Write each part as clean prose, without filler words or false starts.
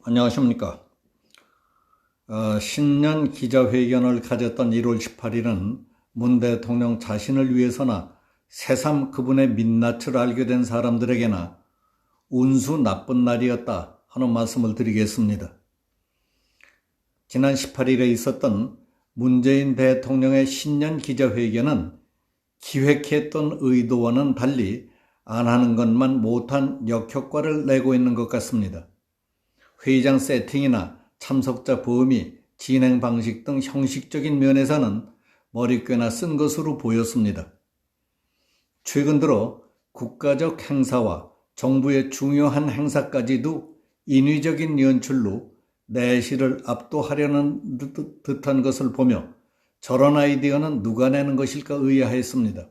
안녕하십니까. 신년 기자회견을 가졌던 1월 18일은 문 대통령 자신을 위해서나 새삼 그분의 민낯을 알게 된 사람들에게나 운수 나쁜 날이었다 하는 말씀을 드리겠습니다. 지난 18일에 있었던 문재인 대통령의 신년 기자회견은 기획했던 의도와는 달리 안 하는 것만 못한 역효과를 내고 있는 것 같습니다. 회의장 세팅이나 참석자 범위, 진행 방식 등 형식적인 면에서는 머리꿰나 쓴 것으로 보였습니다. 최근 들어 국가적 행사와 정부의 중요한 행사까지도 인위적인 연출로 내실을 압도하려는 듯한 것을 보며 저런 아이디어는 누가 내는 것일까 의아했습니다.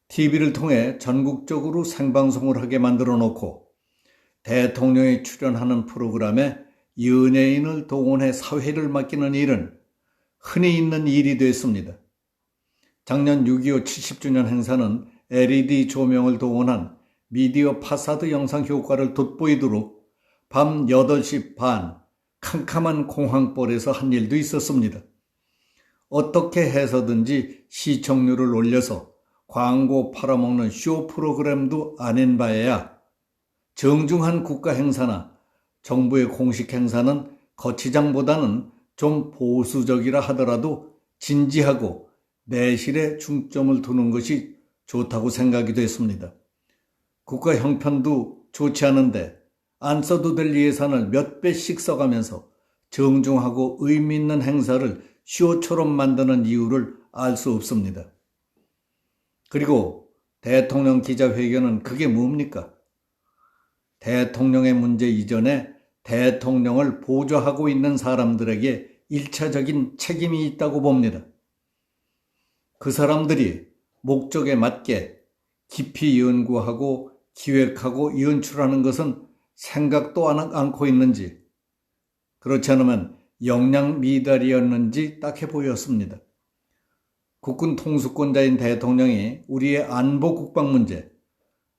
TV를 통해 전국적으로 생방송을 하게 만들어 놓고 대통령이 출연하는 프로그램에 연예인을 동원해 사회를 맡기는 일은 흔히 있는 일이 됐습니다. 작년 6.25 70주년 행사는 LED 조명을 동원한 미디어 파사드 영상 효과를 돋보이도록 밤 8시 반 캄캄한 공항벌에서 한 일도 있었습니다. 어떻게 해서든지 시청률을 올려서 광고 팔아먹는 쇼 프로그램도 아닌 바에야 정중한 국가 행사나 정부의 공식 행사는 거치장보다는 좀 보수적이라 하더라도 진지하고 내실에 중점을 두는 것이 좋다고 생각이 됐습니다. 국가 형편도 좋지 않은데 안 써도 될 예산을 몇 배씩 써가면서 정중하고 의미 있는 행사를 쇼처럼 만드는 이유를 알 수 없습니다. 그리고 대통령 기자회견은 그게 뭡니까? 대통령의 문제 이전에 대통령을 보좌하고 있는 사람들에게 1차적인 책임이 있다고 봅니다. 그 사람들이 목적에 맞게 깊이 연구하고 기획하고 연출하는 것은 생각도 않고 있는지, 그렇지 않으면 역량 미달이었는지 딱해 보였습니다. 국군 통수권자인 대통령이 우리의 안보 국방 문제,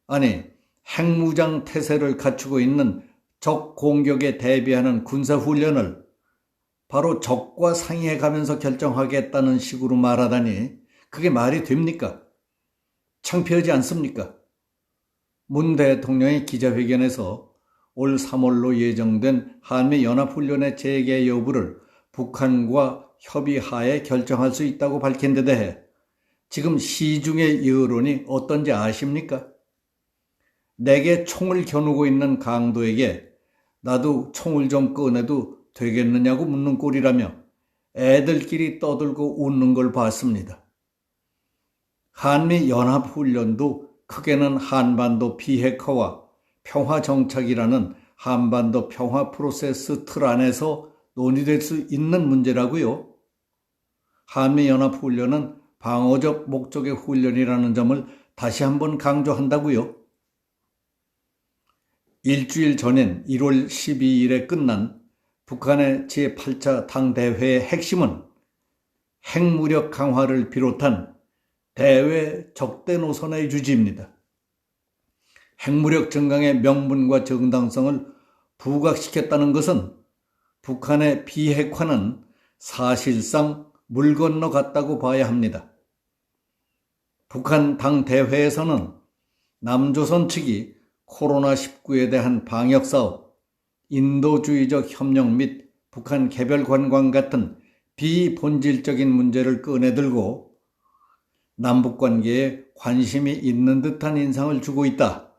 아니 핵무장 태세를 갖추고 있는 적 공격에 대비하는 군사훈련을 바로 적과 상의해가면서 결정하겠다는 식으로 말하다니 그게 말이 됩니까? 창피하지 않습니까? 문 대통령의 기자회견에서 올 3월로 예정된 한미연합훈련의 재개 여부를 북한과 협의하에 결정할 수 있다고 밝힌 데 대해 지금 시중의 여론이 어떤지 아십니까? 내게 총을 겨누고 있는 강도에게 나도 총을 좀 꺼내도 되겠느냐고 묻는 꼴이라며 애들끼리 떠들고 웃는 걸 봤습니다. 한미연합훈련도 크게는 한반도 비핵화와 평화정착이라는 한반도 평화 프로세스 틀 안에서 논의될 수 있는 문제라고요. 한미연합훈련은 방어적 목적의 훈련이라는 점을 다시 한번 강조한다고요. 일주일 전인 1월 12일에 끝난 북한의 제8차 당대회의 핵심은 핵무력 강화를 비롯한 대외 적대 노선의 유지입니다. 핵무력 증강의 명분과 정당성을 부각시켰다는 것은 북한의 비핵화는 사실상 물 건너갔다고 봐야 합니다. 북한 당대회에서는 남조선 측이 코로나19에 대한 방역사업, 인도주의적 협력 및 북한 개별 관광 같은 비본질적인 문제를 꺼내들고 남북관계에 관심이 있는 듯한 인상을 주고 있다.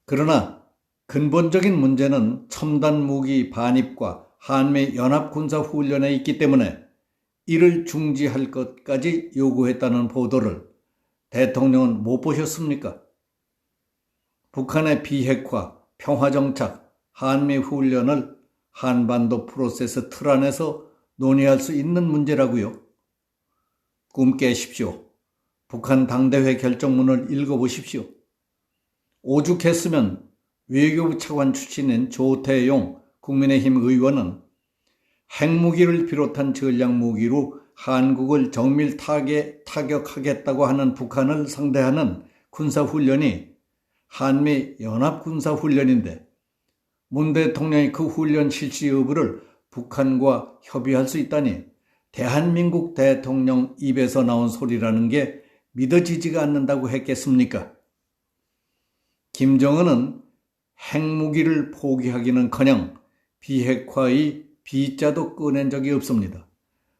그러나 근본적인 문제는 첨단 무기 반입과 한미 연합군사훈련에 있기 때문에 이를 중지할 것까지 요구했다는 보도를 대통령은 못 보셨습니까? 북한의 비핵화, 평화정착, 한미훈련을 한반도 프로세스 틀 안에서 논의할 수 있는 문제라고요. 꿈 깨십시오. 북한 당대회 결정문을 읽어보십시오. 오죽했으면 외교부 차관 출신인 조태용 국민의힘 의원은 핵무기를 비롯한 전략무기로 한국을 정밀 타격하겠다고 하는 북한을 상대하는 군사훈련이 한미 연합군사훈련인데 문 대통령이 그 훈련 실시 여부를 북한과 협의할 수 있다니 대한민국 대통령 입에서 나온 소리라는 게 믿어지지가 않는다고 했겠습니까? 김정은은 핵무기를 포기하기는커녕 비핵화의 B자도 꺼낸 적이 없습니다.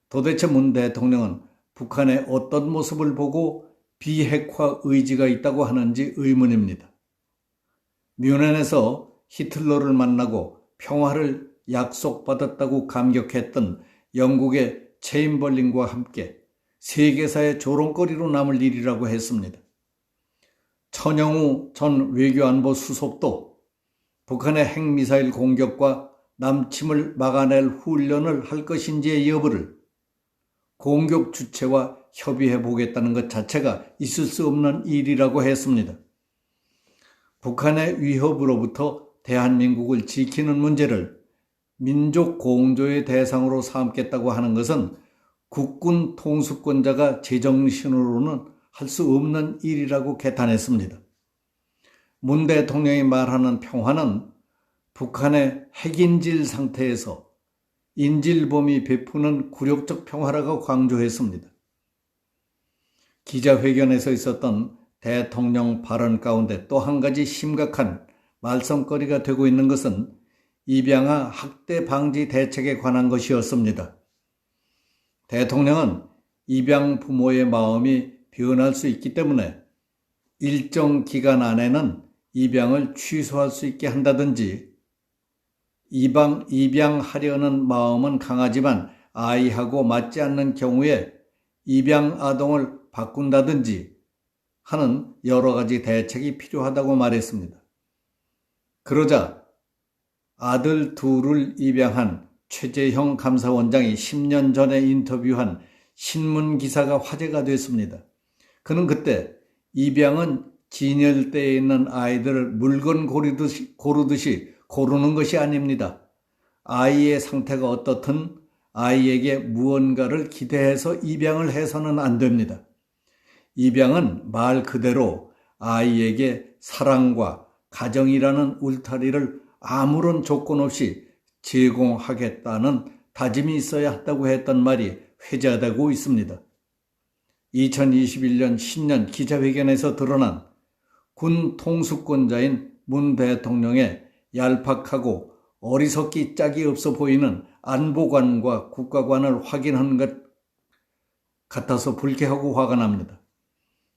도대체 문 대통령은 북한의 어떤 모습을 보고 비핵화 의지가 있다고 하는지 의문입니다. 뮌헨에서 히틀러를 만나고 평화를 약속받았다고 감격했던 영국의 체인벌린과 함께 세계사의 조롱거리로 남을 일이라고 했습니다. 천영우 전 외교안보 수석도 북한의 핵미사일 공격과 남침을 막아낼 훈련을 할 것인지의 여부를 공격 주체와 협의해 보겠다는 것 자체가 있을 수 없는 일이라고 했습니다. 북한의 위협으로부터 대한민국을 지키는 문제를 민족 공조의 대상으로 삼겠다고 하는 것은 국군 통수권자가 제정신으로는 할 수 없는 일이라고 개탄했습니다. 문 대통령이 말하는 평화는 북한의 핵인질 상태에서 인질범이 베푸는 굴욕적 평화라고 강조했습니다. 기자회견에서 있었던 대통령 발언 가운데 또 한 가지 심각한 말썽거리가 되고 있는 것은 입양아 학대 방지 대책에 관한 것이었습니다. 대통령은 입양 부모의 마음이 변할 수 있기 때문에 일정 기간 안에는 입양을 취소할 수 있게 한다든지 입양하려는 마음은 강하지만 아이하고 맞지 않는 경우에 입양 아동을 바꾼다든지 하는 여러 가지 대책이 필요하다고 말했습니다. 그러자 아들 둘을 입양한 최재형 감사원장이 10년 전에 인터뷰한 신문 기사가 화제가 됐습니다. 그는 그때 입양은 진열대에 있는 아이들을 물건 고르듯이 고르는 것이 아닙니다. 아이의 상태가 어떻든 아이에게 무언가를 기대해서 입양을 해서는 안 됩니다. 입양은 말 그대로 아이에게 사랑과 가정이라는 울타리를 아무런 조건 없이 제공하겠다는 다짐이 있어야 한다고 했던 말이 회자되고 있습니다. 2021년 신년 기자회견에서 드러난 군 통수권자인 문 대통령의 얄팍하고 어리석기 짝이 없어 보이는 안보관과 국가관을 확인한 것 같아서 불쾌하고 화가 납니다.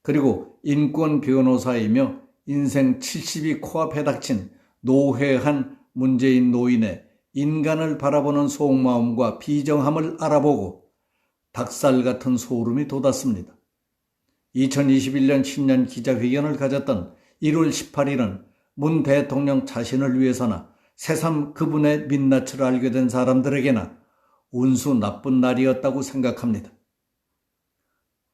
그리고 인권 변호사이며 인생 70이 코앞에 닥친 노회한 문재인 노인의 인간을 바라보는 속마음과 비정함을 알아보고 닭살 같은 소름이 돋았습니다. 2021년 신년 기자회견을 가졌던 1월 18일은 문 대통령 자신을 위해서나 새삼 그분의 민낯을 알게 된 사람들에게나 운수 나쁜 날이었다고 생각합니다.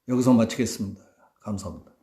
여기서 마치겠습니다. 감사합니다.